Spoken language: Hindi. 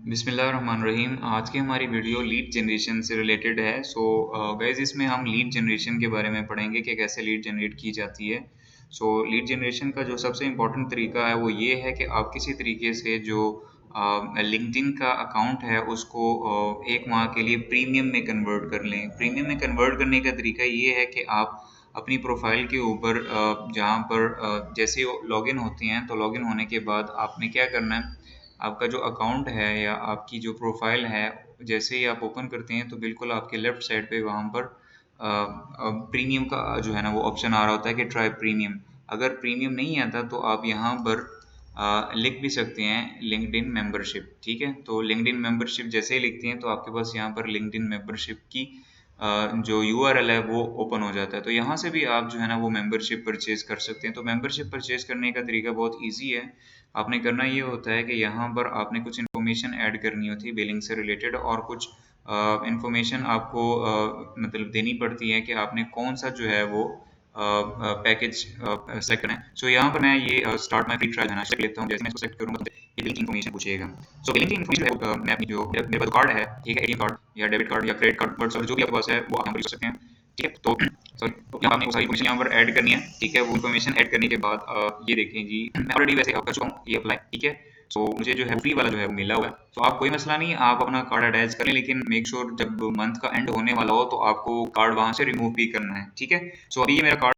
बिस्मिल्लाहिर्रहमानिर्रहीम। आज की हमारी वीडियो लीड जनरेशन से रिलेटेड है। गाइस, इसमें हम लीड जनरेशन के बारे में पढ़ेंगे कि कैसे लीड जनरेट की जाती है। लीड जनरेशन का जो सबसे इम्पोर्टेंट तरीका है वो ये है कि आप किसी तरीके से जो लिंक्डइन का अकाउंट है उसको एक माह के लिए प्रीमियम में कन्वर्ट कर लें। प्रीमियम में कन्वर्ट करने का तरीका ये है कि आप अपनी प्रोफाइल के ऊपर जहाँ पर जैसे लॉगिन होते हैं तो लॉगिन होने के बाद आपने क्या करना है, आपका जो अकाउंट है या आपकी जो प्रोफाइल है, जैसे ही आप ओपन करते हैं तो बिल्कुल आपके लेफ्ट साइड पे वहाँ पर प्रीमियम का जो है ना वो ऑप्शन आ रहा होता है कि ट्राई प्रीमियम। अगर प्रीमियम नहीं आता तो आप यहाँ पर लिख भी सकते हैं लिंक्डइन मेंबरशिप। ठीक है, तो लिंक्डइन मेंबरशिप जैसे ही लिखते हैं तो आपके पास यहाँ पर लिंक्डइन मेंबरशिप की जो यूआरएल है वो ओपन हो जाता है। तो यहाँ से भी आप जो है ना वो मेंबरशिप परचेज कर सकते हैं। तो मेंबरशिप परचेज करने का तरीका बहुत ईजी है। आपने करना ये होता है कि यहाँ पर आपने कुछ इन्फॉर्मेशन ऐड करनी होती है बिलिंग से रिलेटेड, और कुछ इन्फॉर्मेशन आपको मतलब देनी पड़ती है कि आपने कौन सा जो है वो पैकेज सेलेक्ट करना है। यहाँ पर मैं ये स्टार्ट माई फ्री ट्रायल है ना सेलेक्ट लेता हूँ। जैसे मैं इसको सेलेक्ट करूँगा तो ये बिलिंग इन्फॉर्मेशन पूछेगा। बिलिंग की इन्फॉर्मेशन मैं अपनी जो मेरे पास कार्ड है, ठीक है, एटीएम कार्ड या डेबिट कार्ड या क्रेडिट कार्ड, बट जो भी आपके पास है वो आप यहाँ पर यूज सकते हैं। ठीक है, तो सॉरी, यहाँ आपने वो सारी इन्फॉर्मेशन यहाँ पर ऐड करनी है। ठीक है, वो इन्फॉर्मेशन ऐड करने के बाद ये देखें जी, मैं ऑलरेडी वैसे कर चुका हूँ ये अप्लाई। ठीक है, मुझे जो है फ्री वाला जो है वो मिला हुआ है। तो आप कोई मसला नहीं, आप अपना कार्ड अटैच करें, लेकिन मेक श्योर जब मंथ का एंड होने वाला हो तो आपको कार्ड वहां से रिमूव भी करना है। ठीक है, अभी ये मेरा कार्ड